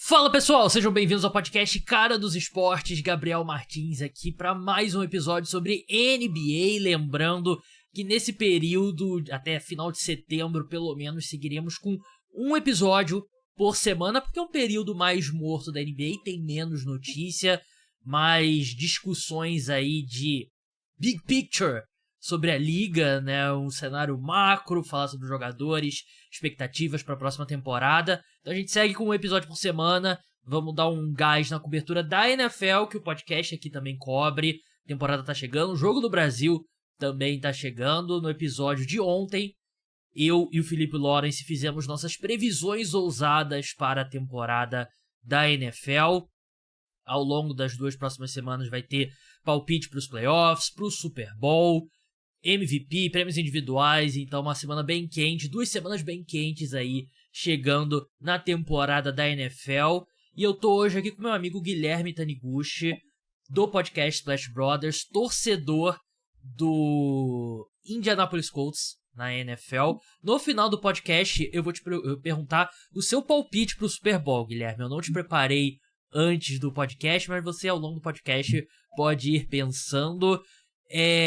Fala pessoal, sejam bem-vindos ao podcast Cara dos Esportes, Gabriel Martins aqui para mais um episódio sobre NBA, lembrando que nesse período, até final de setembro pelo menos, seguiremos com um episódio por semana, porque é um período mais morto da NBA, tem menos notícia, mais discussões aí de big picture sobre a liga, né, um cenário macro, falar sobre os jogadores, expectativas para a próxima temporada. Então a gente segue com um episódio por semana, vamos dar um gás na cobertura da NFL, que o podcast aqui também cobre. A temporada tá chegando, o Jogo do Brasil também tá chegando. No episódio de ontem, eu e o Felipe Lawrence fizemos nossas previsões ousadas para a temporada da NFL. Ao longo das duas próximas semanas vai ter palpite para os playoffs, para o Super Bowl, MVP, prêmios individuais, então uma semana bem quente, 2 semanas bem quentes aí, chegando na temporada da NFL. E eu tô hoje aqui com meu amigo Guilherme Taniguchi, do podcast Splash Brothers, torcedor do Indianapolis Colts na NFL. No final do podcast eu vou te perguntar o seu palpite pro Super Bowl, Guilherme. Eu não te preparei antes do podcast, mas você ao longo do podcast pode ir pensando.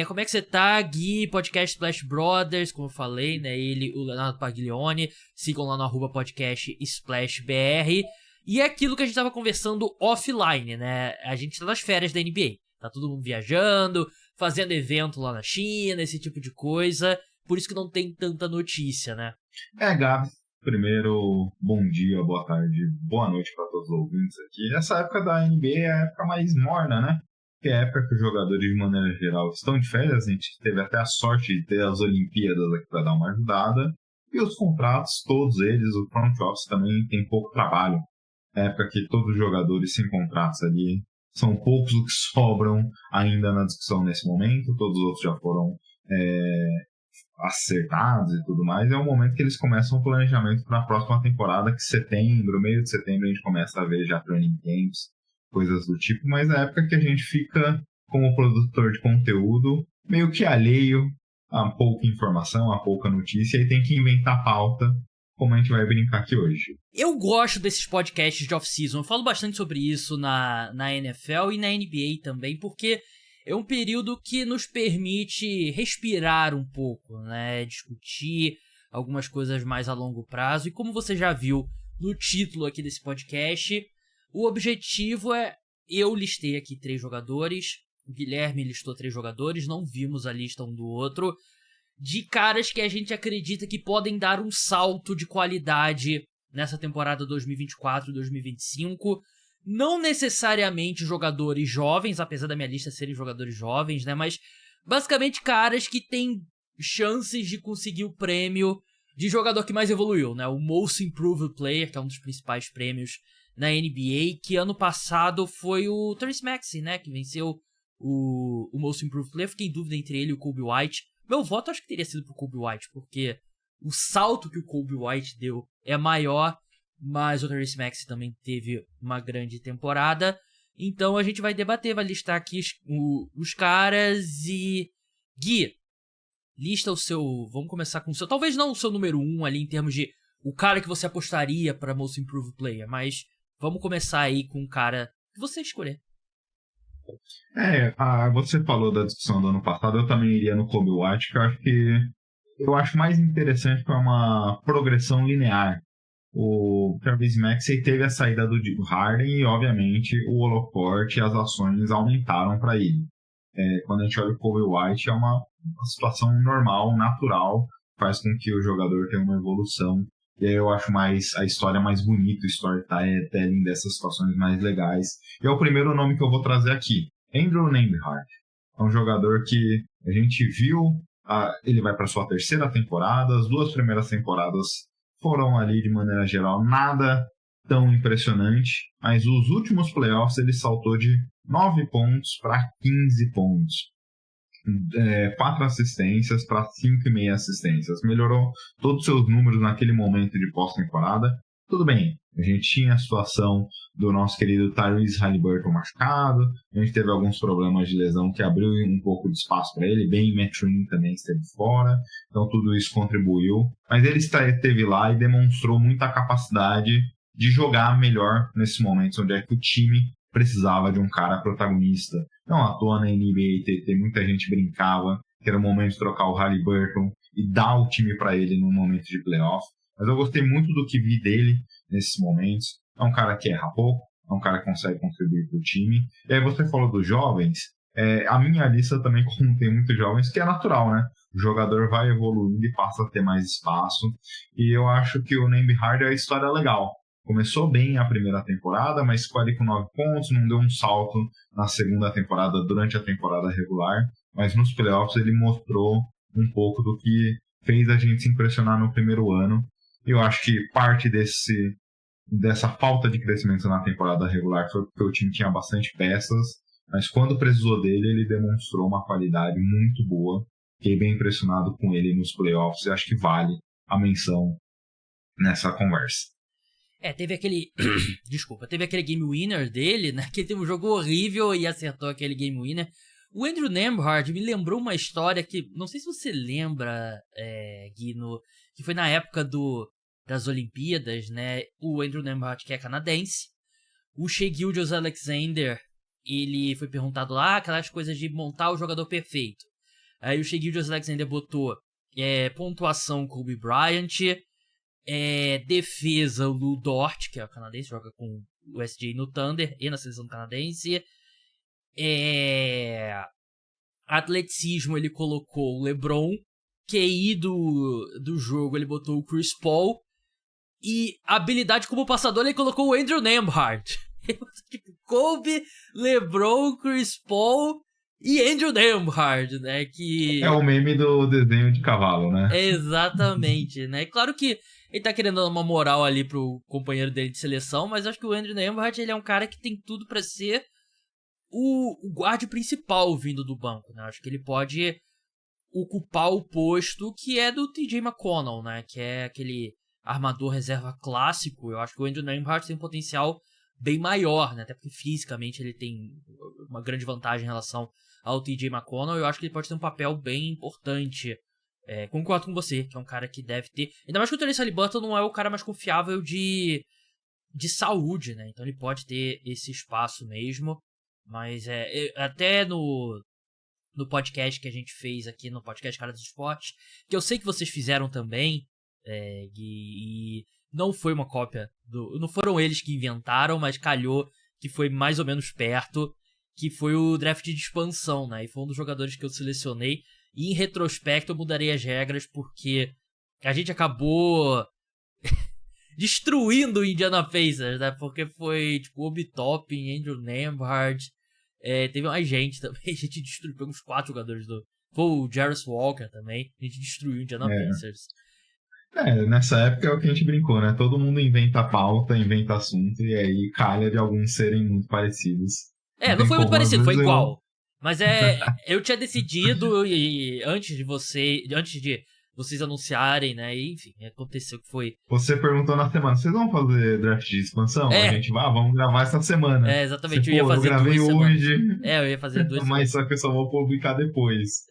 Como é que você tá, Gui? Podcast Splash Brothers, como eu falei, né? Ele, o Leonardo Paglione. Sigam lá no @podcast SplashBR. E é aquilo que a gente tava conversando offline, né? A gente tá nas férias da NBA. Tá todo mundo viajando, fazendo evento lá na China, esse tipo de coisa. Por isso que não tem tanta notícia, né? Gabi, primeiro, bom dia, boa tarde, boa noite para todos os ouvintes aqui. Essa época da NBA é a época mais morna, né? Que é a época que os jogadores, de maneira geral, estão de férias. A gente teve até a sorte de ter as Olimpíadas aqui para dar uma ajudada. E os contratos, todos eles, o front office também tem pouco trabalho. É a época que todos os jogadores sem contratos ali, são poucos os que sobram ainda na discussão nesse momento. Todos os outros já foram acertados e tudo mais. É o momento que eles começam o planejamento para a próxima temporada, que setembro, meio de setembro, a gente começa a ver já training camps, coisas do tipo, mas é a época que a gente fica, como produtor de conteúdo, meio que alheio a pouca informação, a pouca notícia, e tem que inventar pauta, como a gente vai brincar aqui hoje. Eu gosto desses podcasts de off-season, eu falo bastante sobre isso na NFL e na NBA também, porque é um período que nos permite respirar um pouco, né? Discutir algumas coisas mais a longo prazo, e como você já viu no título aqui desse podcast, o objetivo eu listei aqui 3 jogadores, o Guilherme listou 3 jogadores, não vimos a lista um do outro, de caras que a gente acredita que podem dar um salto de qualidade nessa temporada 2024-2025, não necessariamente jogadores jovens, apesar da minha lista serem jogadores jovens, né, mas basicamente caras que têm chances de conseguir o prêmio de jogador que mais evoluiu, né, o Most Improved Player, que é um dos principais prêmios na NBA, que ano passado foi o Tyrese Maxey, né, que venceu o Most Improved Player. Fiquei em dúvida entre ele e o Kobe White. Meu voto acho que teria sido pro Kobe White, porque o salto que o Kobe White deu é maior, mas o Tyrese Maxey também teve uma grande temporada. Então a gente vai debater, vai listar aqui os caras e... Gui, lista o seu... Vamos começar com o seu... Talvez não o seu número 1 ali em termos de o cara que você apostaria para Most Improved Player, mas vamos começar aí com o cara que você escolher. Você falou da discussão do ano passado, eu também iria no Kobe White, que eu acho mais interessante que é uma progressão linear. O Tyrese Maxey teve a saída do Harden e, obviamente, o holofote e as ações aumentaram para ele. Quando a gente olha o Kobe White, é uma situação normal, natural, faz com que o jogador tenha uma evolução. E aí eu acho a história mais bonita, o storytelling dessas situações mais legais. E é o primeiro nome que eu vou trazer aqui, Andrew Nembhard. É um jogador que a gente viu, ele vai para sua 3ª temporada, as 2 primeiras temporadas foram ali, de maneira geral, nada tão impressionante, mas os últimos playoffs ele saltou de 9 pontos para 15 pontos. 4 assistências para 5,5 assistências. Melhorou todos os seus números naquele momento de pós-temporada. Tudo bem, a gente tinha a situação do nosso querido Tyrese Haliburton machucado, a gente teve alguns problemas de lesão que abriu um pouco de espaço para ele, bem Matt Green também esteve fora, então tudo isso contribuiu, mas ele esteve lá e demonstrou muita capacidade de jogar melhor nesses momentos onde é que o time precisava de um cara protagonista. Não à toa na NBA tem muita gente brincava que era o momento de trocar o Haliburton e dar o time para ele no momento de playoff. Mas eu gostei muito do que vi dele nesses momentos. É um cara que erra pouco, é um cara que consegue contribuir para o time. E aí você falou dos jovens, a minha lista também contém muitos jovens, que é natural, né? O jogador vai evoluindo e passa a ter mais espaço. E eu acho que o Nembhard é a história legal. Começou bem a primeira temporada, mas ficou ali com 9 pontos, não deu um salto na segunda temporada, durante a temporada regular. Mas nos playoffs ele mostrou um pouco do que fez a gente se impressionar no primeiro ano. Eu acho que parte dessa falta de crescimento na temporada regular foi porque o time tinha bastante peças, mas quando precisou dele, ele demonstrou uma qualidade muito boa. Fiquei bem impressionado com ele nos playoffs e acho que vale a menção nessa conversa. Teve aquele... Desculpa, teve aquele game winner dele, né? Que teve um jogo horrível e acertou aquele game winner. O Andrew Nembhard me lembrou uma história que... Não sei se você lembra, Gui, que foi na época das Olimpíadas, né? O Andrew Nembhard, que é canadense. O Shai Gilgeous-Alexander, ele foi perguntado lá aquelas coisas de montar o jogador perfeito. Aí o Shai Gilgeous-Alexander botou pontuação Kobe Bryant, defesa o Lu Dort, que é o canadense, joga com o SJ no Thunder e na seleção canadense. Atleticismo ele colocou o LeBron, QI do jogo ele botou o Chris Paul, e habilidade como passador ele colocou o Andrew Nembhard. Tipo, Kobe, LeBron, Chris Paul e Andrew Nembhard, né? Que... É o meme do desenho de cavalo, né? Exatamente, né? Claro que ele tá querendo dar uma moral ali pro companheiro dele de seleção, mas acho que o Andrew Nembhard, ele é um cara que tem tudo pra ser o guarda principal vindo do banco, né? Acho que ele pode ocupar o posto que é do TJ McConnell, né? Que é aquele armador reserva clássico. Eu acho que o Andrew Nembhard tem um potencial bem maior, né? Até porque fisicamente ele tem uma grande vantagem em relação ao TJ McConnell. Eu acho que ele pode ter um papel bem importante. Concordo com você, que é um cara que deve ter... Ainda mais que o Tyrese Haliburton não é o cara mais confiável de saúde, né? Então ele pode ter esse espaço mesmo. Mas até no podcast que a gente fez aqui, no podcast Cara dos Esportes, que eu sei que vocês fizeram também, e não foi uma cópia não foram eles que inventaram, mas calhou que foi mais ou menos perto, que foi o draft de expansão, né? E foi um dos jogadores que eu selecionei. E em retrospecto eu mudarei as regras porque a gente acabou destruindo o Indiana Pacers, né? Porque foi tipo Obi Toppin, Andrew Nembhard, teve mais gente também. A gente destruiu uns 4 jogadores foi o Jarvis Walker também. A gente destruiu o Indiana Pacers. Nessa época é o que a gente brincou, né? Todo mundo inventa pauta, inventa assunto, e aí calha de alguns serem muito parecidos. Não foi muito parecido, foi igual. Mas eu tinha decidido, e antes de vocês anunciarem, né? E, enfim, aconteceu que foi. Você perguntou na semana, vocês vão fazer draft de expansão? A gente vai, vamos gravar essa semana. Exatamente, eu ia fazer eu gravei 2 hoje. semanas. Eu ia fazer 2 semanas. Mas só que eu só vou publicar depois.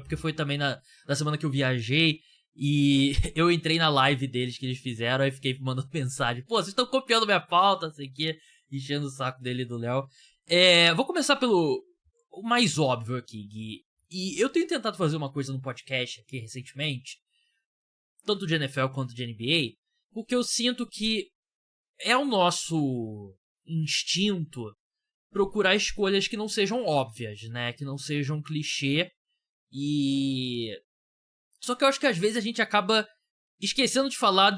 Porque foi também na semana que eu viajei. E eu entrei na live deles que eles fizeram, aí fiquei mandando mensagem. Pô, vocês estão copiando minha pauta, não sei o quê, enchendo o saco dele e do Léo. Vou começar pelo o mais óbvio aqui, Gui. E eu tenho tentado fazer uma coisa no podcast aqui recentemente, tanto de NFL quanto de NBA, porque eu sinto que é o nosso instinto procurar escolhas que não sejam óbvias, né? Que não sejam clichê. Só que eu acho que às vezes a gente acaba esquecendo de falar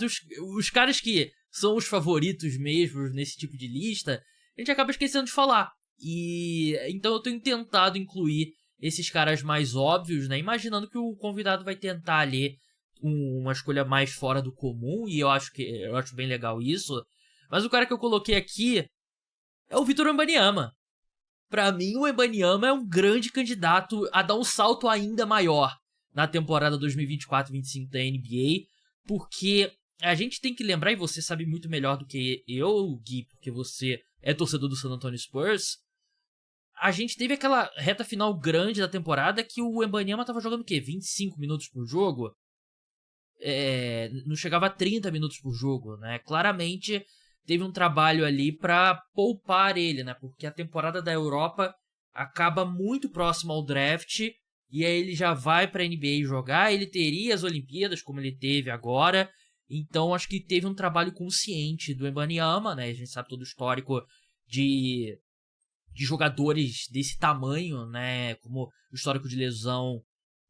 os caras que são os favoritos mesmo nesse tipo de lista, a gente acaba esquecendo de falar. E então eu tenho tentado incluir esses caras mais óbvios, né? Imaginando que o convidado vai tentar ali uma escolha mais fora do comum, e eu acho bem legal isso. Mas o cara que eu coloquei aqui é o Victor Wembanyama. Pra mim, o Wembanyama é um grande candidato a dar um salto ainda maior na temporada 2024-25 da NBA, porque a gente tem que lembrar, e você sabe muito melhor do que eu, Gui, porque você é torcedor do San Antonio Spurs, a gente teve aquela reta final grande da temporada que o Wembanyama tava jogando o quê? 25 minutos por jogo? não chegava a 30 minutos por jogo, né? Claramente teve um trabalho ali para poupar ele, né? Porque a temporada da Europa acaba muito próximo ao draft e aí ele já vai para a NBA jogar. Ele teria as Olimpíadas, como ele teve agora. Então acho que teve um trabalho consciente do Wembanyama, né? A gente sabe todo o histórico de jogadores desse tamanho, né? Como o histórico de lesão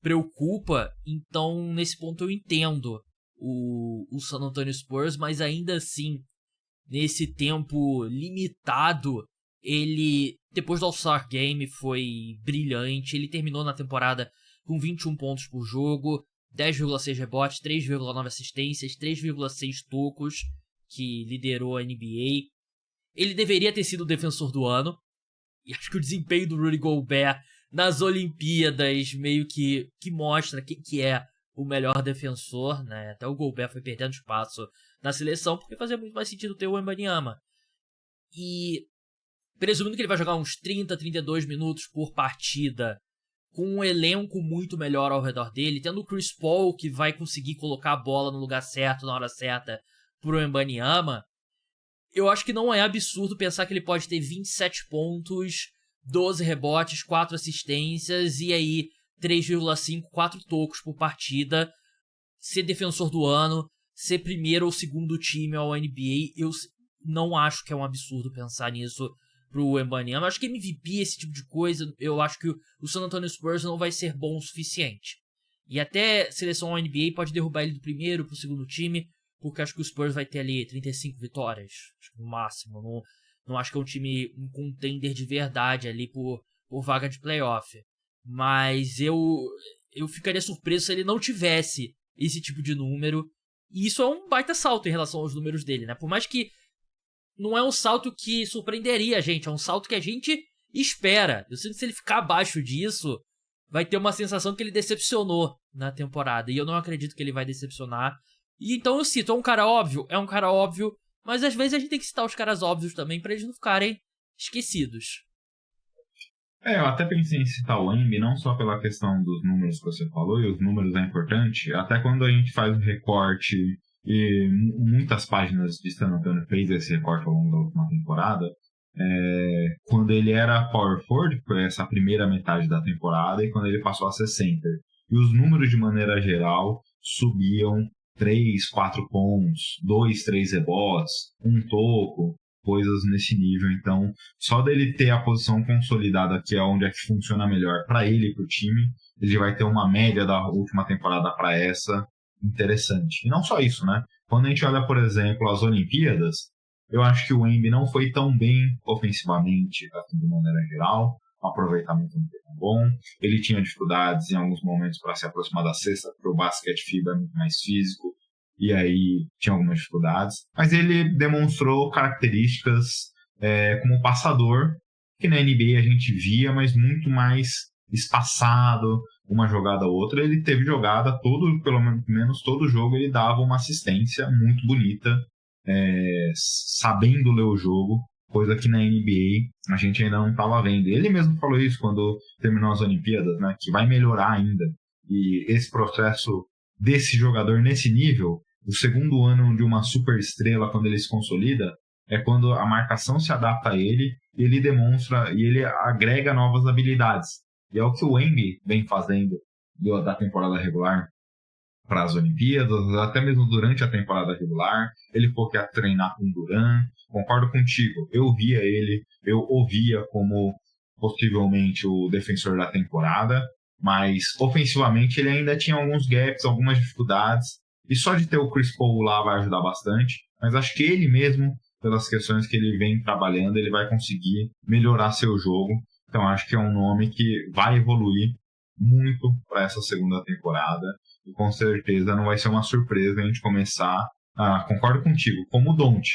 preocupa. Então, nesse ponto eu entendo o San Antonio Spurs, mas ainda assim, nesse tempo limitado, ele, depois do All-Star Game, foi brilhante. Ele terminou na temporada com 21 pontos por jogo, 10,6 rebotes, 3,9 assistências, 3,6 tocos, que liderou a NBA. Ele deveria ter sido o defensor do ano, e acho que o desempenho do Rudy Gobert nas Olimpíadas meio que mostra quem que é o melhor defensor, né? Até o Gobert foi perdendo espaço na seleção, porque fazia muito mais sentido ter o Wembanyama. E presumindo que ele vai jogar uns 30, 32 minutos por partida, com um elenco muito melhor ao redor dele, tendo o Chris Paul que vai conseguir colocar a bola no lugar certo, na hora certa, pro Wembanyama, eu acho que não é absurdo pensar que ele pode ter 27 pontos, 12 rebotes, 4 assistências e aí 3,5, 4 tocos por partida, ser defensor do ano, ser primeiro ou segundo time ao NBA. Eu não acho que é um absurdo pensar nisso pro Wembanyama. Eu acho que MVP, esse tipo de coisa, eu acho que o San Antonio Spurs não vai ser bom o suficiente. E até seleção ao NBA pode derrubar ele do primeiro pro segundo time, porque acho que o Spurs vai ter ali 35 vitórias, acho que no máximo. Não acho que é um time, um contender de verdade ali por vaga de playoff. Mas eu ficaria surpreso se ele não tivesse esse tipo de número. E isso é um baita salto em relação aos números dele, né? Por mais que não é um salto que surpreenderia a gente, é um salto que a gente espera. Eu sinto que se ele ficar abaixo disso, vai ter uma sensação que ele decepcionou na temporada. E eu não acredito que ele vai decepcionar. E então eu cito, é um cara óbvio, mas às vezes a gente tem que citar os caras óbvios também pra eles não ficarem esquecidos. Eu até pensei em citar o Embi, não só pela questão dos números que você falou, e os números é importante, até quando a gente faz um recorte, e muitas páginas de San Antonio fez esse recorte ao longo da última temporada, quando ele era power forward, que foi essa primeira metade da temporada, e quando ele passou a ser center. E os números, de maneira geral, subiam 3, 4 pontos, 2, 3 rebotes, um toco, coisas nesse nível. Então, só dele ter a posição consolidada, que é onde é que funciona melhor para ele e para o time, ele vai ter uma média da última temporada para essa interessante. E não só isso, né? Quando a gente olha, por exemplo, as Olimpíadas, eu acho que o Embi não foi tão bem ofensivamente, assim, de maneira geral. O aproveitamento não foi tão bom. Ele tinha dificuldades em alguns momentos para se aproximar da cesta, porque o basquete FIBA é muito mais físico, e aí tinha algumas dificuldades. Mas ele demonstrou características como passador, que na NBA a gente via, mas muito mais espaçado, uma jogada ou outra. Ele teve jogada, pelo menos todo jogo, ele dava uma assistência muito bonita, sabendo ler o jogo, coisa que na NBA a gente ainda não estava vendo. Ele mesmo falou isso quando terminou as Olimpíadas, né, que vai melhorar ainda. E esse processo desse jogador nesse nível, o segundo ano de uma super estrela, quando ele se consolida, é quando a marcação se adapta a ele, e ele demonstra e ele agrega novas habilidades. E é o que o Embi vem fazendo da temporada regular para as Olimpíadas, até mesmo durante a temporada regular. Ele falou que ia treinar com o Durant. Concordo contigo, eu via ele, eu ouvia como possivelmente o defensor da temporada, mas ofensivamente ele ainda tinha alguns gaps, algumas dificuldades, e só de ter o Chris Paul lá vai ajudar bastante, mas acho que ele mesmo, pelas questões que ele vem trabalhando, ele vai conseguir melhorar seu jogo. Então acho que é um nome que vai evoluir muito para essa segunda temporada, e com certeza não vai ser uma surpresa a gente começar concordo contigo, como o Don't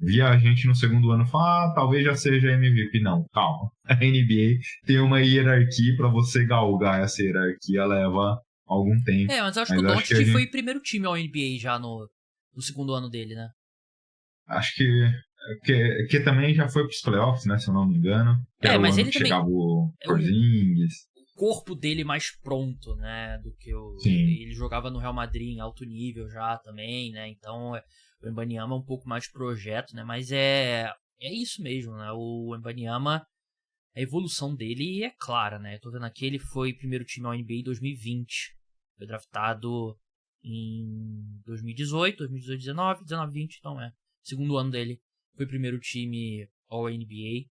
via a gente no segundo ano falar, talvez já seja MVP. Não, calma. A NBA tem uma hierarquia, para você galgar essa hierarquia leva algum tempo. Mas eu acho que o Doncic foi primeiro time ao NBA já no segundo ano dele, né? Acho que também já foi pros playoffs, né, se eu não me engano. Mas ele chegava o Porzingis. corpo dele mais pronto, né, do que Sim. ele jogava no Real Madrid em alto nível já também, né, então o Wembanyama é um pouco mais projeto, né, mas é isso mesmo, né, o Wembanyama, a evolução dele é clara, né, eu tô vendo aqui, ele foi primeiro time ao NBA em 2020, foi draftado em 2018, 19, 20, então segundo ano dele, foi primeiro time ao NBA.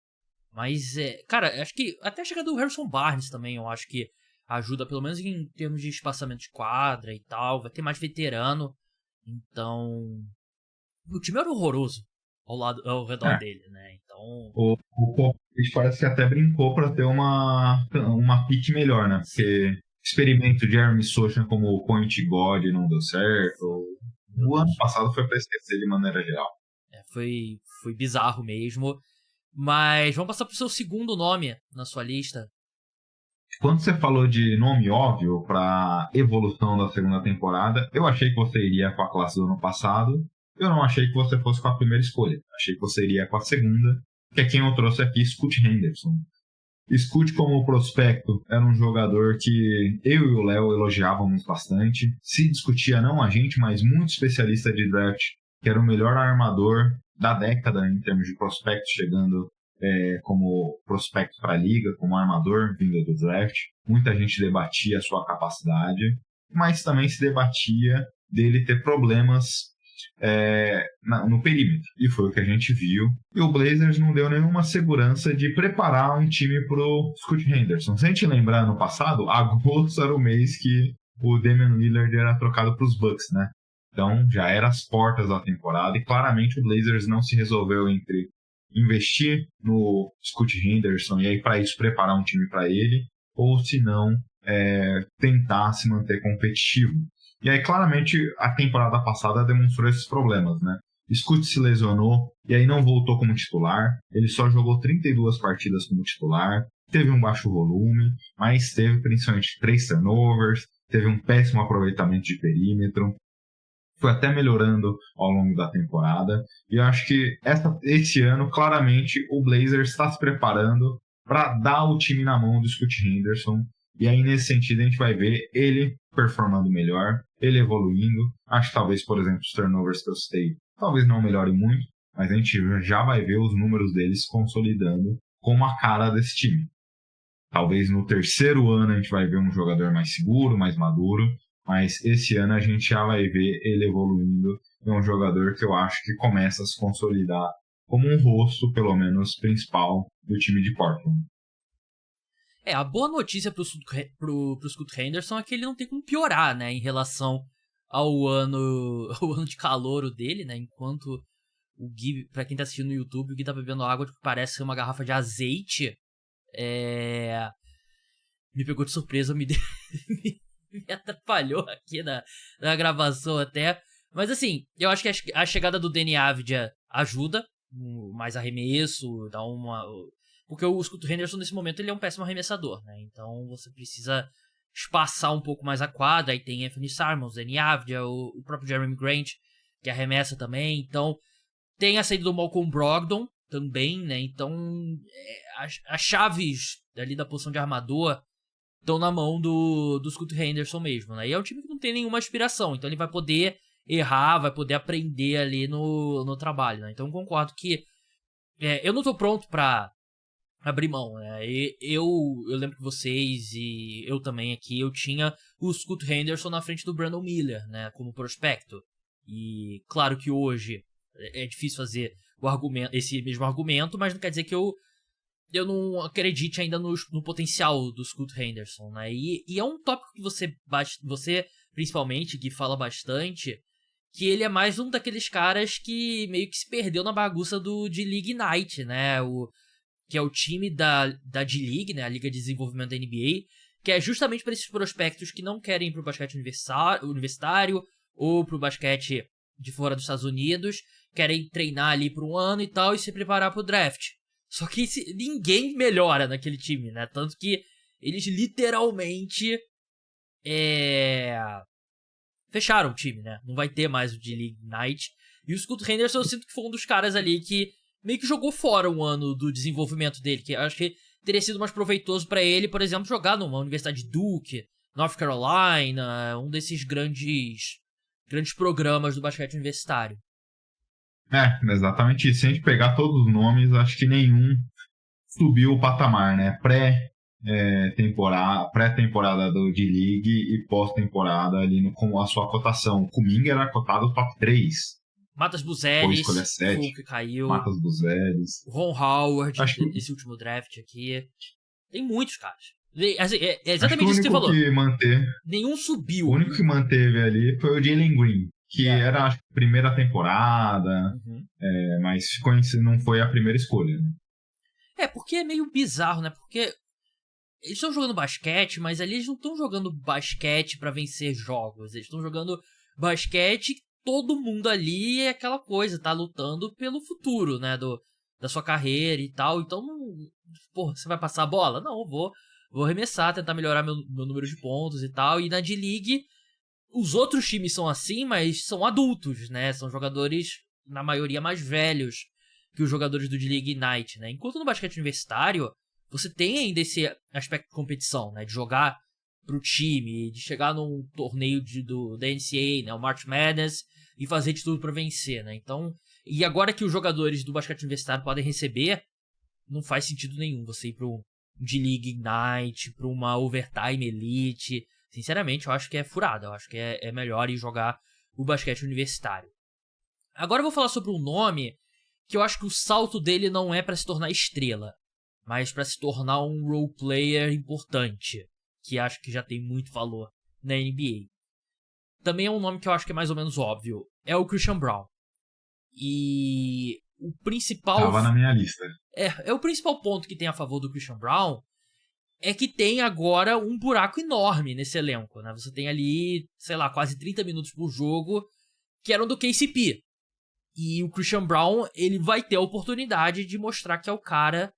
Mas, cara, acho que até a chegada do Harrison Barnes também, eu acho que ajuda, pelo menos em termos de espaçamento de quadra e tal. Vai ter mais veterano. Então, o time era horroroso ao redor É. dele, né? Então, O Popovich parece que até brincou para ter uma pick melhor, né? Porque experimento de Jeremy Sochan como point guard não deu certo. O ano passado foi para esquecer de maneira geral. Foi bizarro mesmo. Mas vamos passar pro seu segundo nome na sua lista. Quando você falou de nome óbvio para evolução da segunda temporada, eu achei que você iria com a classe do ano passado. Eu não achei que você fosse com a primeira escolha. Achei que você iria com a segunda, que é quem eu trouxe aqui, Scoot Henderson. Scoot, como prospecto, era um jogador que eu e o Léo elogiávamos bastante. Se discutia não a gente, mas muito especialista de draft, que era o melhor armador da década em termos de prospecto, chegando como prospecto para a liga, como armador vindo do draft. Muita gente debatia a sua capacidade, mas também se debatia dele ter problemas no perímetro. E foi o que a gente viu. E o Blazers não deu nenhuma segurança de preparar um time para o Scoot Henderson. Se a gente lembrar no passado, agosto era o mês que o Damian Lillard era trocado para os Bucks, né? Então já era as portas da temporada e claramente o Blazers não se resolveu entre investir no Scoot Henderson e aí para isso preparar um time para ele, ou se não tentar se manter competitivo. E aí claramente a temporada passada demonstrou esses problemas, né? Scoot se lesionou e aí não voltou como titular, ele só jogou 32 partidas como titular, teve um baixo volume, mas teve principalmente 3 turnovers, teve um péssimo aproveitamento de perímetro, foi até melhorando ao longo da temporada. E eu acho que esse ano, claramente, o Blazers está se preparando para dar o time na mão do Scoot Henderson. E aí, nesse sentido, a gente vai ver ele performando melhor, ele evoluindo. Acho que talvez, por exemplo, os turnovers que eu citei, talvez não melhorem muito, mas a gente já vai ver os números deles se consolidando como a cara desse time. Talvez no terceiro ano a gente vai ver um jogador mais seguro, mais maduro, mas esse ano a gente já vai ver ele evoluindo. É um jogador que eu acho que começa a se consolidar como um rosto, pelo menos, principal do time de Portland. A boa notícia pro Scoot Henderson é que ele não tem como piorar, né, em relação ao ano de calouro dele, né, enquanto o Gui, pra quem tá assistindo no YouTube, o Gui tá bebendo água que parece ser uma garrafa de azeite. Me pegou de surpresa, me atrapalhou aqui na gravação até. Mas assim, eu acho que a chegada do Deni Avdija ajuda, mais arremesso, dá uma... Porque o Scoot Henderson nesse momento ele é um péssimo arremessador, né? Então você precisa espaçar um pouco mais a quadra. Aí tem Anthony Simons, Deni Avdija, o próprio Jeremy Grant, que arremessa também. Então tem a saída do Malcolm Brogdon também, né? Então as chaves ali da posição de armador estão na mão do Scoot Henderson mesmo, né? E é um time que não tem nenhuma aspiração, então ele vai poder errar, vai poder aprender ali no trabalho, né? Então eu concordo que eu não tô pronto pra abrir mão, né? Eu lembro que vocês e eu também aqui, eu tinha o Scoot Henderson na frente do Brandon Miller, né? Como prospecto. E claro que hoje é difícil fazer esse mesmo argumento, mas não quer dizer que eu não acredite ainda no potencial do Scoot Henderson, né? E é um tópico que você principalmente, que fala bastante, que ele é mais um daqueles caras que meio que se perdeu na bagunça do D-League Night, né? Que é o time da D-League, né? A Liga de Desenvolvimento da NBA, que é justamente para esses prospectos que não querem ir pro basquete universitário ou pro basquete de fora dos Estados Unidos, querem treinar ali por um ano e tal e se preparar pro draft. Só que ninguém melhora naquele time, né? Tanto que eles literalmente fecharam o time, né? Não vai ter mais o D-League Night. E o Scoot Henderson eu sinto que foi um dos caras ali que meio que jogou fora um ano do desenvolvimento dele. Que eu acho que teria sido mais proveitoso para ele, por exemplo, jogar numa universidade Duke, North Carolina, um desses grandes programas do basquete universitário. Exatamente isso. Se a gente pegar todos os nomes, acho que nenhum subiu o patamar, né? Pré-temporada do D-League e pós-temporada ali com a sua cotação. O Kuminga era cotado top 3. Matas Foi Buzelis, escolha 7. que caiu. Matas Buzelis. Ron Howard, esse último draft aqui. Tem muitos caras. Assim, é exatamente isso que você falou. Nenhum subiu. O único que manteve ali foi o Jalen Green, que era a primeira temporada, mas não foi a primeira escolha. Né? Porque é meio bizarro, né? Porque eles estão jogando basquete, mas ali eles não estão jogando basquete pra vencer jogos. Eles estão jogando basquete, todo mundo ali é aquela coisa, tá lutando pelo futuro, né? Da sua carreira e tal. Então, você vai passar a bola? Não, vou arremessar, tentar melhorar meu número de pontos e tal. E na D-League, os outros times são assim, mas são adultos, né? São jogadores, na maioria, mais velhos que os jogadores do D-League Ignite, né? Enquanto no basquete universitário, você tem ainda esse aspecto de competição, né? De jogar pro time, de chegar num torneio da NCAA, né? O March Madness, e fazer de tudo pra vencer, né? Então, e agora que os jogadores do basquete universitário podem receber, não faz sentido nenhum você ir pro D-League Ignite, pra uma Overtime Elite. Sinceramente, eu acho que é furada. Eu acho que é melhor ir jogar o basquete universitário. Agora eu vou falar sobre um nome que eu acho que o salto dele não é pra se tornar estrela, mas pra se tornar um role player importante, que acho que já tem muito valor na NBA. Também é um nome que eu acho que é mais ou menos óbvio. É o Christian Braun. E o principal... Tava na minha lista. O principal ponto que tem a favor do Christian Braun é que tem agora um buraco enorme nesse elenco, né? Você tem ali, sei lá, quase 30 minutos por jogo que eram do KCP. E o Christian Braun, ele vai ter a oportunidade de mostrar que é o cara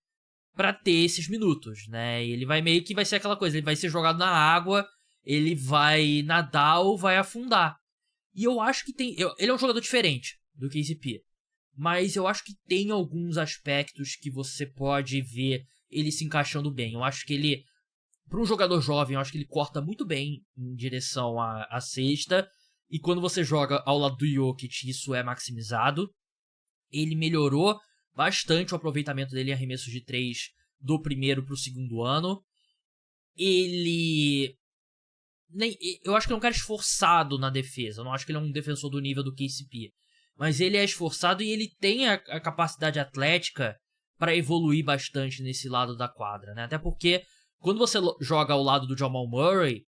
pra ter esses minutos, né? Ele vai meio que vai ser aquela coisa, ele vai ser jogado na água, ele vai nadar ou vai afundar. E eu acho que ele é um jogador diferente do KCP. Mas eu acho que tem alguns aspectos que você pode ver ele se encaixando bem. Eu acho que ele, para um jogador jovem, eu acho que ele corta muito bem em direção à cesta. E quando você joga ao lado do Jokic, isso é maximizado. Ele melhorou bastante o aproveitamento dele em arremessos de 3 do primeiro pro segundo ano. Eu acho que ele é um cara esforçado na defesa. Eu não acho que ele é um defensor do nível do KCP. Mas ele é esforçado e ele tem a capacidade atlética para evoluir bastante nesse lado da quadra, né? Até porque quando você joga ao lado do Jamal Murray,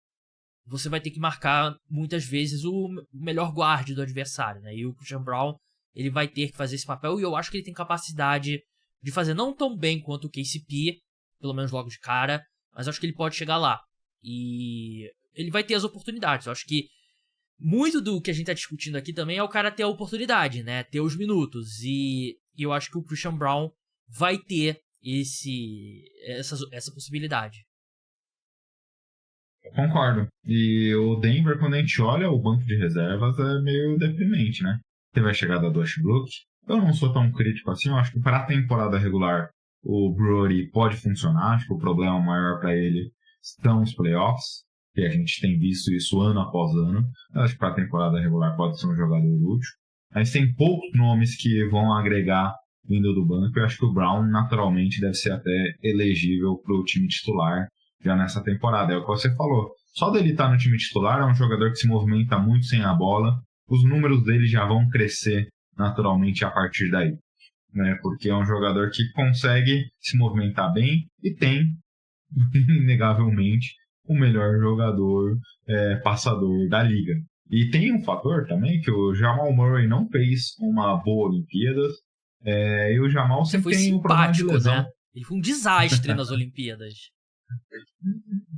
você vai ter que marcar muitas vezes o melhor guarde do adversário, né? E o Christian Braun, ele vai ter que fazer esse papel, e eu acho que ele tem capacidade de fazer não tão bem quanto o KCP, pelo menos logo de cara, mas acho que ele pode chegar lá. E ele vai ter as oportunidades. Eu acho que muito do que a gente tá discutindo aqui também é o cara ter a oportunidade, né? Ter os minutos. E eu acho que o Christian Braun vai ter essa possibilidade. Eu concordo. E o Denver, quando a gente olha o banco de reservas, é meio deprimente, né? Teve a chegada do Westbrook. Eu não sou tão crítico assim. Eu acho que para a temporada regular o Brody pode funcionar. Acho que o problema maior para ele são os playoffs. E a gente tem visto isso ano após ano. Eu acho que para a temporada regular pode ser um jogador útil. Mas tem poucos nomes que vão agregar vindo do banco. Eu acho que o Brown, naturalmente, deve ser até elegível para o time titular já nessa temporada. É o que você falou. Só dele estar no time titular, é um jogador que se movimenta muito sem a bola. Os números dele já vão crescer naturalmente a partir daí. Né? Porque é um jogador que consegue se movimentar bem e tem, inegavelmente, o melhor jogador passador da liga. E tem um fator também que o Jamal Murray não fez uma boa Olimpíadas. E o Jamal sempre tem um problema de lesão. Né? Ele foi um desastre nas Olimpíadas.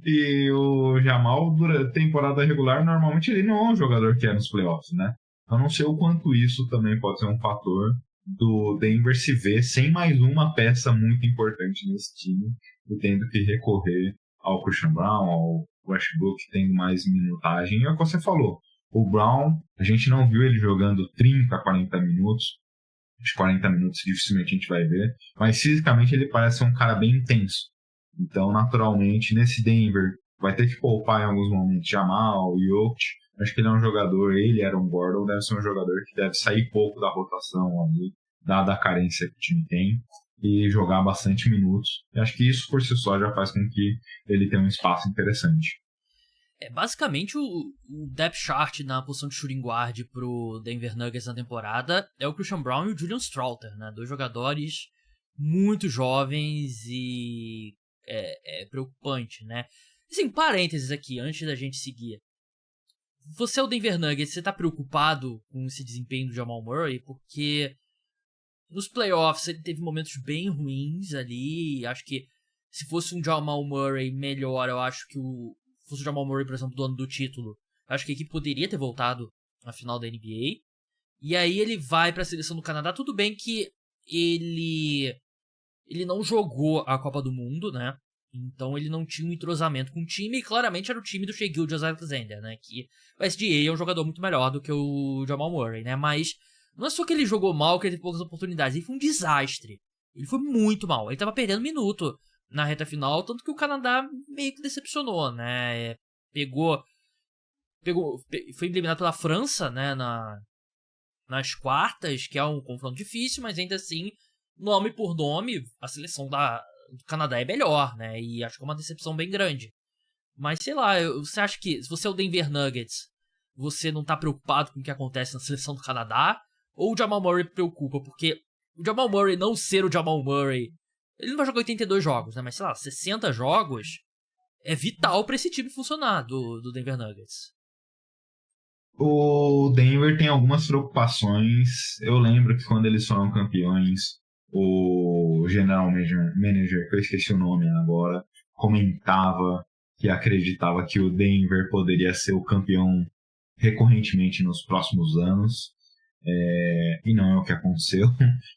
E o Jamal, durante a temporada regular, normalmente ele não é um jogador que é nos playoffs, né? Eu não sei o quanto isso também pode ser um fator do Denver se ver sem mais uma peça muito importante nesse time e tendo que recorrer ao Christian Braun, ao Westbrook, tendo mais minutagem. E é o que você falou. O Braun, a gente não viu ele jogando 30, 40 minutos. De 40 minutos dificilmente a gente vai ver. Mas fisicamente ele parece ser um cara bem intenso. Então, naturalmente, nesse Denver, vai ter que poupar em alguns momentos Jamal, Jokic. Acho que ele é um jogador, ele era um Gordon, deve ser um jogador que deve sair pouco da rotação ali, dada a carência que o time tem, e jogar bastante minutos. E acho que isso por si só já faz com que ele tenha um espaço interessante. Basicamente, o depth chart na posição de shooting guard pro Denver Nuggets na temporada é o Christian Braun e o Julian Stroughter, né? 2 jogadores muito jovens e é preocupante, né? Assim, parênteses aqui, antes da gente seguir. Você é o Denver Nuggets, você tá preocupado com esse desempenho do Jamal Murray? Porque nos playoffs ele teve momentos bem ruins ali. Acho que se fosse um Jamal Murray melhor, eu acho que fosse o Jamal Murray, por exemplo, do ano do título, acho que a equipe poderia ter voltado na final da NBA. E aí ele vai pra seleção do Canadá. Tudo bem que ele não jogou a Copa do Mundo, né? Então ele não tinha um entrosamento com o time, e claramente era o time do Shai Gilgeous-Alexander, né? Que o SGA é um jogador muito melhor do que o Jamal Murray, né? Mas não é só que ele jogou mal, que ele teve poucas oportunidades, ele foi um desastre. Ele foi muito mal, ele tava perdendo minuto na reta final, tanto que o Canadá meio que decepcionou, né? Foi eliminado pela França, né? Nas quartas, que é um confronto difícil, mas ainda assim, nome por nome, a seleção do Canadá é melhor, né? E acho que é uma decepção bem grande. Mas sei lá, você acha que se você é o Denver Nuggets, você não tá preocupado com o que acontece na seleção do Canadá? Ou o Jamal Murray preocupa? Porque o Jamal Murray não ser o Jamal Murray, ele não vai jogar 82 jogos, né? Mas sei lá, 60 jogos é vital pra esse time funcionar do Denver Nuggets. O Denver tem algumas preocupações. Eu lembro que quando eles foram campeões, o general manager, que eu esqueci o nome agora, comentava que acreditava que o Denver poderia ser o campeão recorrentemente nos próximos anos. E não é o que aconteceu,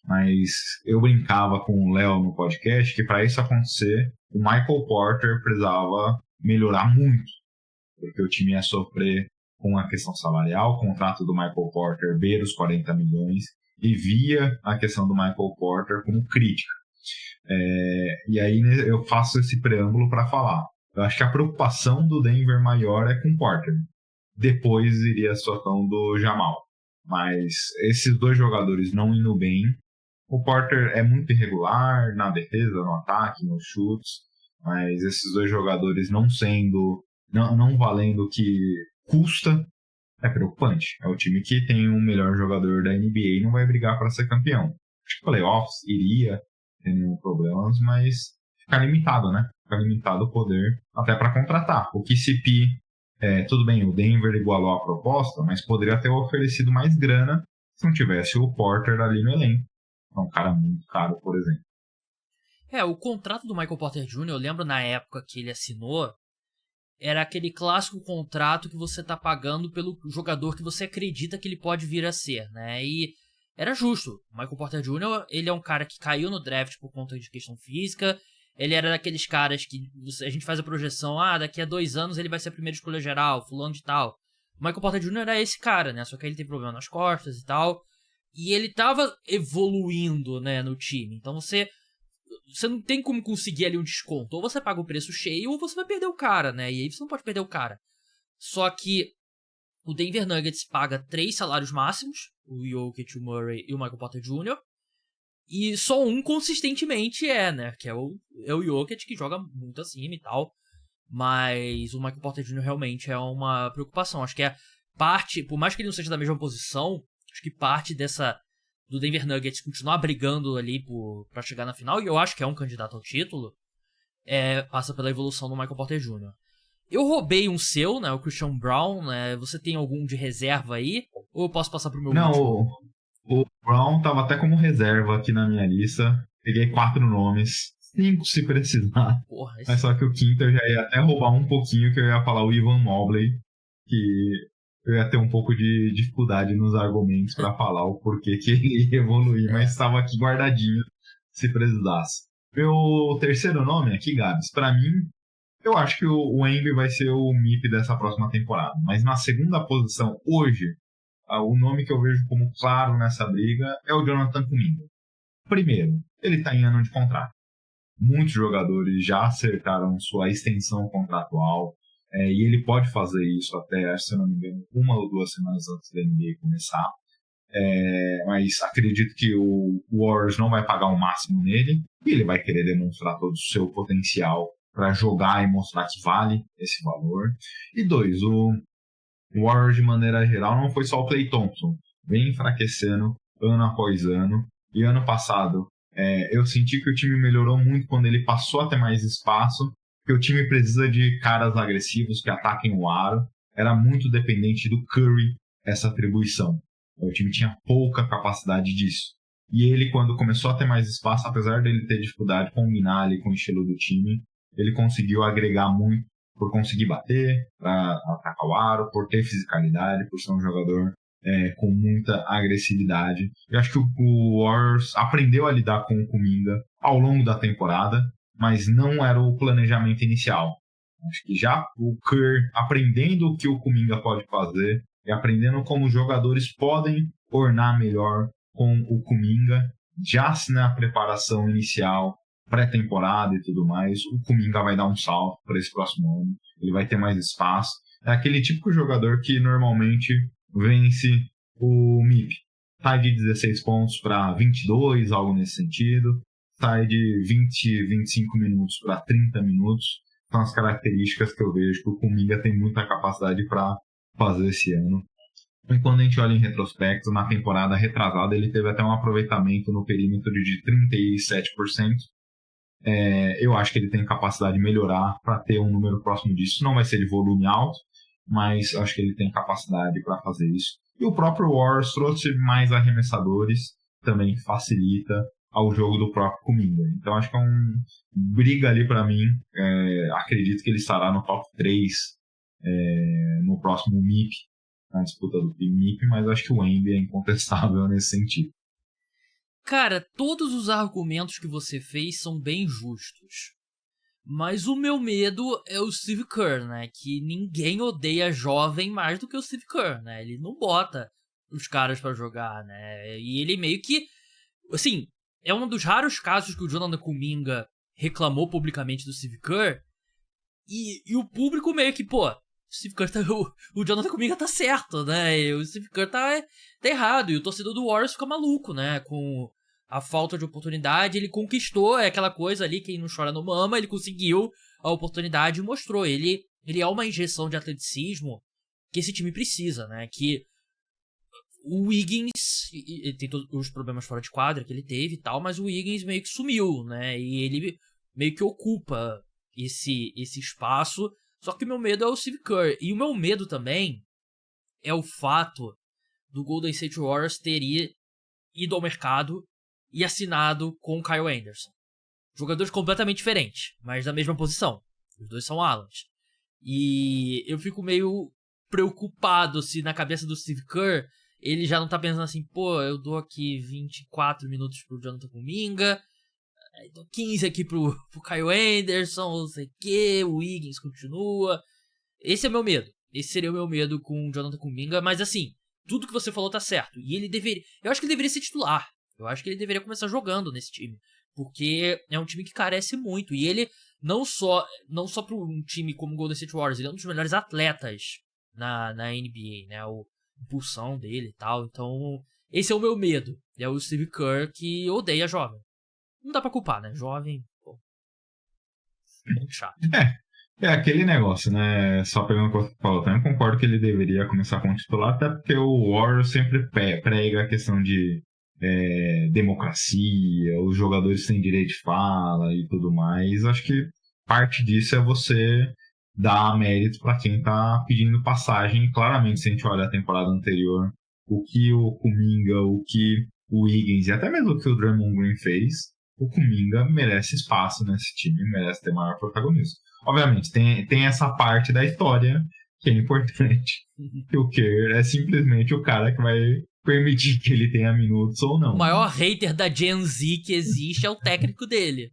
mas eu brincava com o Léo no podcast que para isso acontecer, o Michael Porter precisava melhorar muito, porque o time ia sofrer com a questão salarial. O contrato do Michael Porter beira os 40 milhões e via a questão do Michael Porter como crítica. E aí eu faço esse preâmbulo para falar. Eu acho que a preocupação do Denver maior é com o Porter. Depois iria a situação do Jamal. Mas esses 2 jogadores não indo bem. O Porter é muito irregular na defesa, no ataque, nos chutes. Mas esses 2 jogadores não valendo o que custa, é preocupante. É o time que tem o melhor jogador da NBA e não vai brigar para ser campeão. Acho que playoffs iria ter nenhum problema, mas fica limitado, né? Fica limitado o poder até para contratar. O KCP, tudo bem, o Denver igualou a proposta, mas poderia ter oferecido mais grana se não tivesse o Porter ali no elenco. É um cara muito caro, por exemplo. O contrato do Michael Porter Jr., eu lembro na época que ele assinou, era aquele clássico contrato que você tá pagando pelo jogador que você acredita que ele pode vir a ser, né? E era justo. O Michael Porter Jr., ele é um cara que caiu no draft por conta de questão física. Ele era daqueles caras que a gente faz a projeção, daqui a 2 anos ele vai ser a primeira escolha geral, fulano de tal. O Michael Porter Jr. era esse cara, né? Só que ele tem problema nas costas e tal. E ele tava evoluindo, né, no time. Então você não tem como conseguir ali um desconto. Ou você paga o preço cheio, ou você vai perder o cara, né? E aí você não pode perder o cara. Só que o Denver Nuggets paga 3 salários máximos, o Jokic, o Murray e o Michael Porter Jr., e só um consistentemente né? Que é o Jokic, que joga muito acima e tal. Mas o Michael Porter Jr. realmente é uma preocupação. Acho que é parte, por mais que ele não seja da mesma posição, acho que parte do Denver Nuggets continuar brigando ali pra chegar na final, e eu acho que é um candidato ao título, passa pela evolução do Michael Porter Jr. Eu roubei um seu, né? O Christian Braun, né? Você tem algum de reserva aí? Ou eu posso passar pro meu último? O Brown tava até como reserva aqui na minha lista. Peguei 4 nomes, 5 se precisar. Porra, Mas só que o quinto eu já ia até roubar um pouquinho, que eu ia falar o Evan Mobley, que eu ia ter um pouco de dificuldade nos argumentos para falar o porquê que ele ia evoluir, mas estava aqui guardadinho se precisasse. Meu terceiro nome aqui, Gabs, para mim, eu acho que o Embiid vai ser o MIP dessa próxima temporada, mas na segunda posição, hoje, o nome que eu vejo como claro nessa briga é o Jonathan Kuminga. Primeiro, ele está em ano de contrato. muitos jogadores já acertaram sua extensão contratual, e ele pode fazer isso até, se eu não me engano, 1 ou 2 semanas antes da NBA começar. Mas acredito que o Warriors não vai pagar o máximo nele e ele vai querer demonstrar todo o seu potencial para jogar e mostrar que vale esse valor. E 2, o Warriors de maneira geral não foi só o Klay Thompson, vem enfraquecendo ano após ano. E ano passado eu senti que o time melhorou muito quando ele passou a ter mais espaço, que o time precisa de caras agressivos que ataquem o aro. Era muito dependente do Curry essa atribuição. O time tinha pouca capacidade disso. E ele, quando começou a ter mais espaço, apesar dele ter dificuldade de combinar ali com o estilo do time, ele conseguiu agregar muito por conseguir bater, para atacar o aro, por ter fisicalidade, por ser um jogador com muita agressividade. Eu acho que o Warriors aprendeu a lidar com o Kuminga ao longo da temporada, mas não era o planejamento inicial. Acho que já o Kerr, aprendendo o que o Kuminga pode fazer, e aprendendo como os jogadores podem ornar melhor com o Kuminga, já na preparação inicial, pré-temporada e tudo mais, o Kuminga vai dar um salto para esse próximo ano, ele vai ter mais espaço. É aquele típico jogador que normalmente vence o MIP. Sai de 16 pontos para 22, algo nesse sentido. Sai de 20, 25 minutos para 30 minutos. São as características que eu vejo que o Kuminga tem muita capacidade para fazer esse ano. E quando a gente olha em retrospecto, na temporada retrasada ele teve até um aproveitamento no perímetro de 37%. Eu acho que ele tem capacidade de melhorar para ter um número próximo disso. Não vai ser de volume alto, mas acho que ele tem capacidade para fazer isso. E o próprio Warriors trouxe mais arremessadores, também facilita ao jogo do próprio Kuminga. Então acho que é briga ali para mim. Acredito que ele estará no top 3 no próximo MIP, na disputa do MIP, mas acho que o Wemby é incontestável nesse sentido. Cara, todos os argumentos que você fez são bem justos. Mas o meu medo é o Steve Kerr, né? Que ninguém odeia jovem mais do que o Steve Kerr, né? Ele não bota os caras pra jogar, né? E ele meio que... Assim, é um dos raros casos que o Jonathan Kuminga reclamou publicamente do Steve Kerr. E o público meio que, pô... O Steve Kerr o Jonathan Kuminga tá certo, né? E o Steve Kerr tá errado. E o torcedor do Warriors fica maluco, né? Com a falta de oportunidade, ele conquistou aquela coisa ali, quem não chora não mama, ele conseguiu a oportunidade e mostrou. Ele é uma injeção de atleticismo que esse time precisa, né? Que o Wiggins tem todos os problemas fora de quadra que ele teve e tal, mas o Wiggins meio que sumiu, né? E ele meio que ocupa esse espaço. Só que o meu medo é o Steve Kerr. E o meu medo também é o fato do Golden State Warriors ter ido ao mercado e assinado com o Kyle Anderson. Jogadores completamente diferentes, mas da mesma posição. Os dois são Alans. E eu fico meio preocupado se na cabeça do Steve Kerr ele já não tá pensando assim, pô, eu dou aqui 24 minutos pro Jonathan Kuminga, dou 15 aqui pro Kyle Anderson, não sei o que, o Wiggins continua. Esse é o meu medo. Esse seria o meu medo com o Jonathan Kuminga, mas assim, tudo que você falou tá certo. E ele deveria... Eu acho que ele deveria ser titular. Eu acho que ele deveria começar jogando nesse time. Porque é um time que carece muito. E ele, não só para um time como o Golden State Warriors, ele é um dos melhores atletas na NBA, né? A impulsão dele e tal. Então, esse é o meu medo. É o Steve Kerr que odeia jovem. Não dá pra culpar, né? Jovem, pô. Muito chato. É aquele negócio, né? Só pegando o que você falou, também concordo que ele deveria começar como titular, até porque o Warriors sempre prega a questão de democracia, os jogadores têm direito de fala e tudo mais. Acho que parte disso é você dar mérito para quem tá pedindo passagem. Claramente, se a gente olha a temporada anterior, o que o Kuminga, o que o Wiggins e até mesmo o que o Draymond Green fez, o Kuminga merece espaço nesse time, merece ter maior protagonismo. Obviamente, tem essa parte da história que é importante. Que o Kerr é simplesmente o cara que vai permitir que ele tenha minutos ou não. O maior hater da Gen Z que existe é o técnico dele.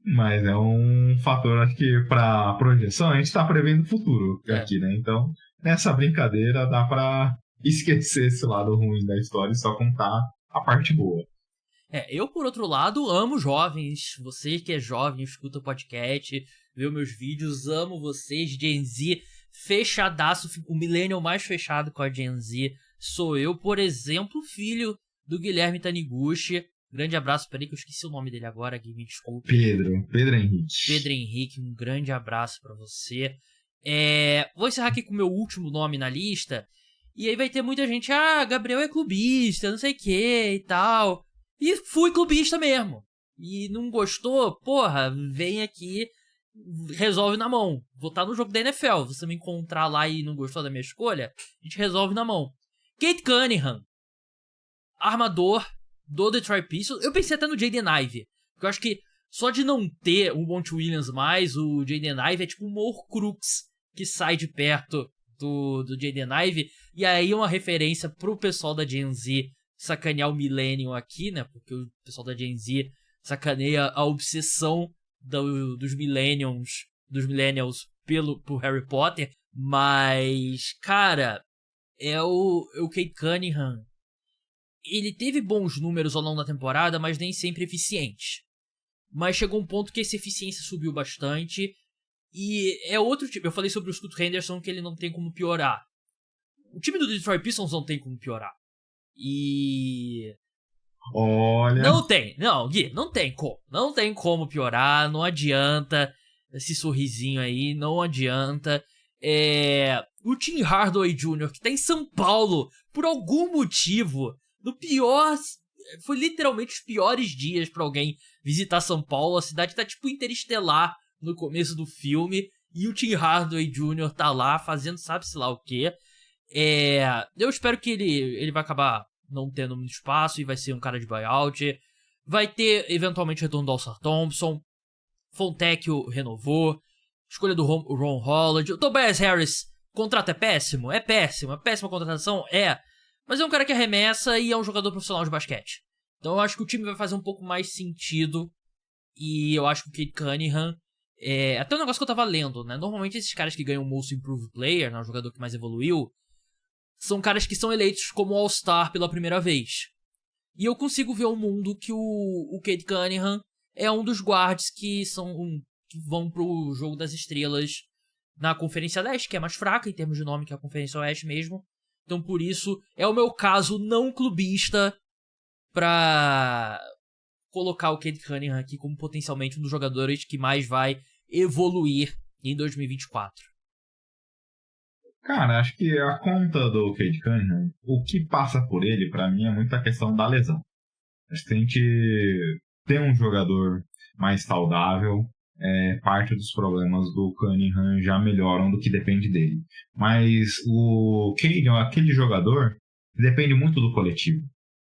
Mas é um fator, acho que para projeção, a gente tá prevendo o futuro aqui, né? Então, nessa brincadeira dá para esquecer esse lado ruim da história e só contar a parte boa. Eu, por outro lado, amo jovens. Você que é jovem, escuta o podcast, vê meus vídeos, amo vocês. Gen Z, fechadaço. O millennial mais fechado com a Gen Z sou eu, por exemplo, filho do Guilherme Taniguchi. Grande abraço, peraí que eu esqueci o nome dele agora, Gui, me desculpe. Pedro Henrique. Pedro Henrique, um grande abraço pra você. Vou encerrar aqui com o meu último nome na lista. E aí vai ter muita gente, Gabriel é clubista, não sei o que e tal. E fui clubista mesmo. E não gostou? Porra, vem aqui, resolve na mão. Vou estar no jogo da NFL. Você me encontrar lá e não gostou da minha escolha, a gente resolve na mão. Cade Cunningham, armador do Detroit Pistons. Eu pensei até no Jaden Ivey, porque eu acho que só de não ter o Monty Williams mais, o Jaden Ivey é tipo um Horcrux que sai de perto do Jaden Ivey. E aí uma referência pro pessoal da Gen Z sacanear o Millennium aqui, né? Porque o pessoal da Gen Z sacaneia a obsessão dos Millennials por Harry Potter. Mas, cara, o Cade Cunningham. Ele teve bons números ao longo da temporada, mas nem sempre eficientes. Mas chegou um ponto que essa eficiência subiu bastante. E é outro tipo. Eu falei sobre o Scoot Henderson que ele não tem como piorar. O time do Detroit Pistons não tem como piorar. E... Olha... Não, Gui, não tem como. Não tem como piorar, não adianta. Esse sorrisinho aí, não adianta. O Tim Hardaway Jr., que tá em São Paulo, por algum motivo, foi literalmente os piores dias pra alguém visitar São Paulo. A cidade tá tipo interestelar no começo do filme, e o Tim Hardaway Jr. tá lá fazendo sabe-se lá o quê. Eu espero que ele vai acabar não tendo muito espaço e vai ser um cara de buyout. Vai ter eventualmente retorno do All-Star Thompson. Fontecchio renovou. Escolha do Ron Holland. O Tobias Harris, contrato é péssimo? É péssimo. É péssima contratação? Mas é um cara que arremessa e é um jogador profissional de basquete. Então eu acho que o time vai fazer um pouco mais sentido. E eu acho que o Cade Cunningham... até um negócio que eu tava lendo, né? Normalmente esses caras que ganham o Most Improved Player, né, o jogador que mais evoluiu, são caras que são eleitos como All-Star pela primeira vez. E eu consigo ver um mundo que o Cade Cunningham é um dos guards que vão pro jogo das estrelas na Conferência Leste, que é mais fraca em termos de nome que a Conferência Oeste mesmo. Então por isso é o meu caso não clubista pra colocar o Cade Cunningham aqui como potencialmente um dos jogadores que mais vai evoluir em 2024. Cara, acho que a conta do Cade Cunningham, o que passa por ele, pra mim, é muito a questão da lesão. Acho que a gente tem um jogador mais saudável, parte dos problemas do Cunningham já melhoram do que depende dele. Mas o Cade é aquele jogador que depende muito do coletivo.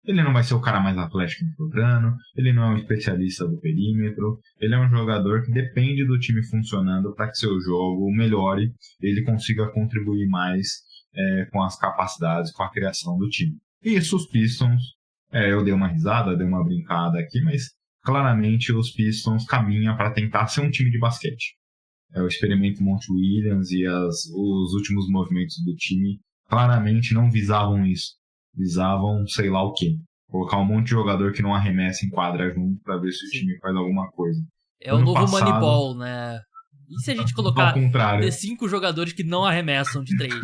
Ele não vai ser o cara mais atlético no programa, ele não é um especialista do perímetro, ele é um jogador que depende do time funcionando para que seu jogo melhore, ele consiga contribuir mais com as capacidades, com a criação do time. E isso os Pistons, eu dei uma risada, dei uma brincada aqui, mas claramente os Pistons caminham para tentar ser um time de basquete. O experimento Monty Williams e os últimos movimentos do time claramente não visavam isso. Visavam sei lá o quê. Colocar um monte de jogador que não arremessa em quadra junto pra ver se o time faz alguma coisa. É o novo Moneyball, né? E se a gente colocar 5 jogadores que não arremessam de 3?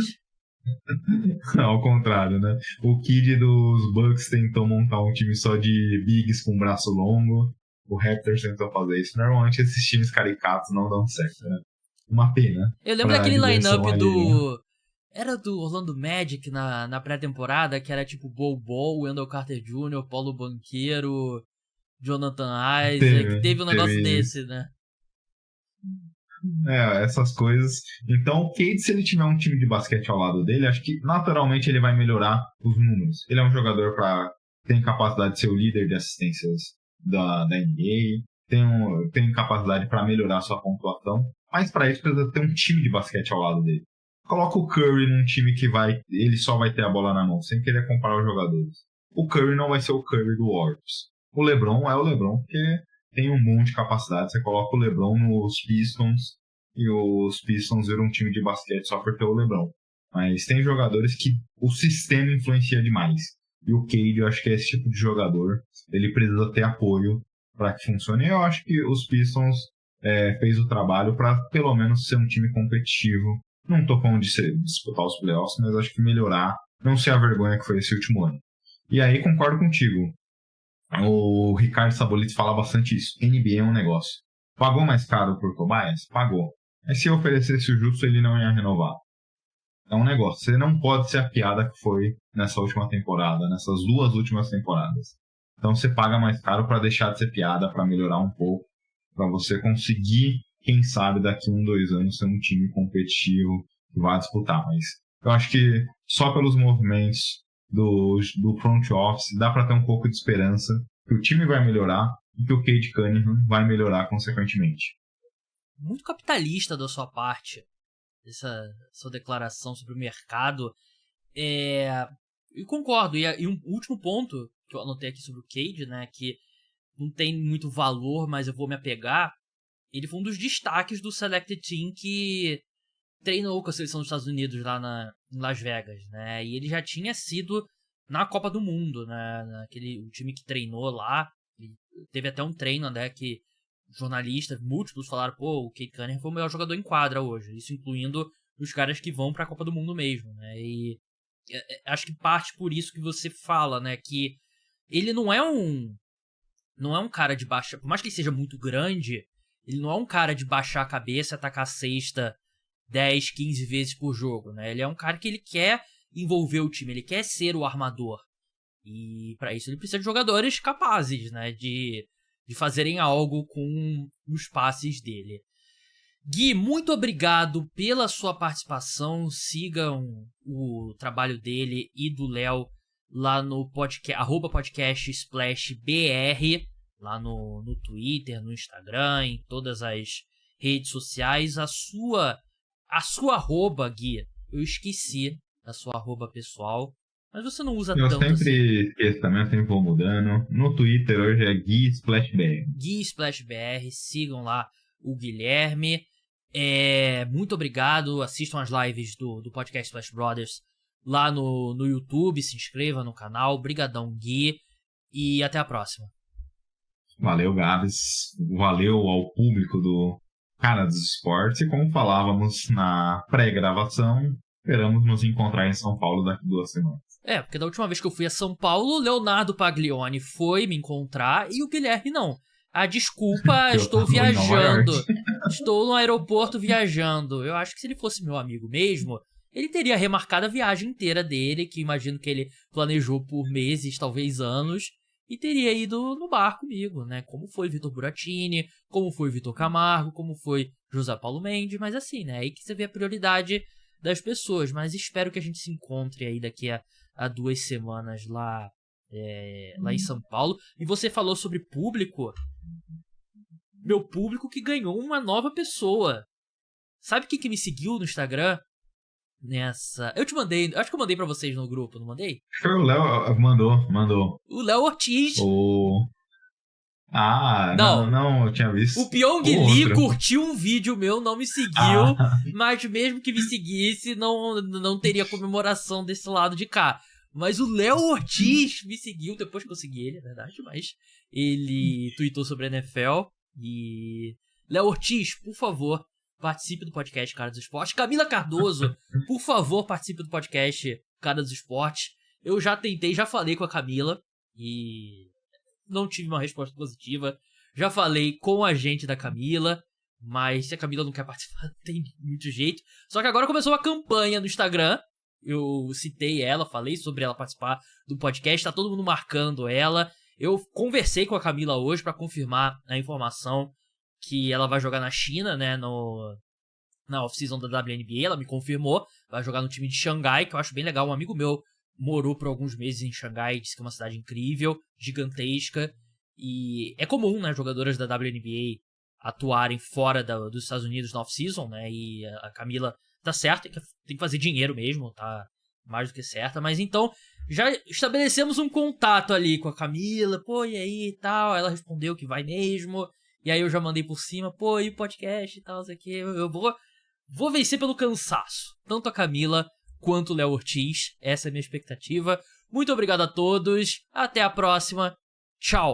Ao contrário, né? O Kid dos Bucks tentou montar um time só de bigs com braço longo. O Raptors tentou fazer isso. Normalmente esses times caricatos não dão certo, né? Uma pena. Eu lembro daquele line-up Era do Orlando Magic na pré-temporada, que era tipo Bol, Wendell Carter Jr., Paulo Banchero, Jonathan Isaac. Teve um negócio desse, né? Essas coisas. Então o Cade, se ele tiver um time de basquete ao lado dele, acho que naturalmente ele vai melhorar os números. Ele é um jogador que tem capacidade de ser o líder de assistências da NBA, tem capacidade para melhorar sua pontuação, mas para isso precisa ter um time de basquete ao lado dele. Coloca o Curry num time que ele só vai ter a bola na mão, sem querer comparar os jogadores. O Curry não vai ser o Curry do Warriors. O LeBron é o LeBron, porque tem um monte de capacidade. Você coloca o LeBron nos Pistons e os Pistons viram um time de basquete só porque é o LeBron. Mas tem jogadores que o sistema influencia demais. E o Cade, eu acho que é esse tipo de jogador. Ele precisa ter apoio para que funcione. E eu acho que os Pistons fez o trabalho para pelo menos ser um time competitivo. Não tô falando de disputar os playoffs, mas acho que melhorar, não ser a vergonha que foi esse último ano. E aí concordo contigo. O Ricardo Sabolito fala bastante isso. NBA é um negócio. Pagou mais caro por Tobias? Pagou. Mas se oferecesse o justo, ele não ia renovar. É um negócio. Você não pode ser a piada que foi nessa última temporada, nessas 2 últimas temporadas. Então você paga mais caro para deixar de ser piada, para melhorar um pouco, para você conseguir, quem sabe, daqui 1, 2 anos, ser um time competitivo que vai disputar. Mas eu acho que só pelos movimentos do front office dá para ter um pouco de esperança que o time vai melhorar e que o Cade Cunningham vai melhorar consequentemente. Muito capitalista da sua parte, essa sua declaração sobre o mercado. Eu concordo. E um último ponto que eu anotei aqui sobre o Cade, né, que não tem muito valor, mas eu vou me apegar. Ele foi um dos destaques do Selected Team que treinou com a seleção dos Estados Unidos lá em Las Vegas, né? E ele já tinha sido na Copa do Mundo, né? O time que treinou lá. Teve até um treino, né? Que jornalistas múltiplos falaram, o Cade Cunningham foi o melhor jogador em quadra hoje. Isso incluindo os caras que vão pra Copa do Mundo mesmo, né? E acho que parte por isso que você fala, né? Que ele não é um cara de baixa... Por mais que ele seja muito grande, ele não é um cara de baixar a cabeça e atacar a cesta 10, 15 vezes por jogo, né? Ele é um cara que ele quer envolver o time, ele quer ser o armador. E para isso ele precisa de jogadores capazes, né? De fazerem algo com os passes dele. Gui, muito obrigado pela sua participação. Sigam o trabalho dele e do Léo lá no podcast, @podcast_splashbr, lá no Twitter, no Instagram, em todas as redes sociais. A sua arroba, Gui, eu esqueci a sua arroba pessoal, mas você não usa tanto assim. Eu sempre esqueço também, eu sempre vou mudando. No Twitter hoje é Gui SplashBR. Gui SplashBR, sigam lá o Guilherme. Muito obrigado, assistam as lives do podcast Splash Brothers lá no YouTube, se inscreva no canal. Brigadão, Gui, e até a próxima. Valeu, Gabs. Valeu ao público do Cara dos Esportes. E como falávamos na pré-gravação, esperamos nos encontrar em São Paulo daqui 2 semanas. Porque da última vez que eu fui a São Paulo, o Leonardo Paglioni foi me encontrar e o Guilherme não. Desculpa, estou viajando. Estou no aeroporto viajando. Eu acho que se ele fosse meu amigo mesmo, ele teria remarcado a viagem inteira dele, que imagino que ele planejou por meses, talvez anos, e teria ido no bar comigo, né? Como foi Vitor Buratini, como foi Vitor Camargo, como foi José Paulo Mendes, mas assim, né? Aí que você vê a prioridade das pessoas. Mas espero que a gente se encontre aí daqui a 2 semanas lá em São Paulo. E você falou sobre público. Meu público que ganhou uma nova pessoa. Sabe quem que me seguiu no Instagram? Eu te mandei, acho que eu mandei pra vocês no grupo, não mandei? Foi o Léo, mandou. O Léo Ortiz. Não, eu tinha visto. O Pyong Lee curtiu um vídeo meu, não me seguiu, mas mesmo que me seguisse, não teria comemoração desse lado de cá. Mas o Léo Ortiz me seguiu, depois que eu segui ele, é verdade, mas ele tweetou sobre a NFL. E Léo Ortiz, por favor, participe do podcast Cara dos Esportes. Camila Cardoso, por favor, participe do podcast Cara dos Esportes. Eu já falei com a Camila e não tive uma resposta positiva. Já falei com o agente da Camila, mas se a Camila não quer participar, não tem muito jeito. Só que agora começou uma campanha no Instagram. Eu citei ela, falei sobre ela participar do podcast, tá todo mundo marcando ela. Eu conversei com a Camila hoje pra confirmar a informação que ela vai jogar na China, né, na off-season da WNBA. Ela me confirmou, vai jogar no time de Xangai, que eu acho bem legal. Um amigo meu morou por alguns meses em Xangai, disse que é uma cidade incrível, gigantesca. E é comum, né, jogadoras da WNBA atuarem fora dos Estados Unidos na off-season, né, e a Camila tá certa, tem que fazer dinheiro mesmo, tá mais do que certa. Mas então, já estabelecemos um contato ali com a Camila, e aí e tal. Ela respondeu que vai mesmo. E aí eu já mandei por cima, e o podcast e tal, isso aqui. Eu vou vencer pelo cansaço. Tanto a Camila quanto o Léo Ortiz. Essa é a minha expectativa. Muito obrigado a todos, até a próxima, tchau!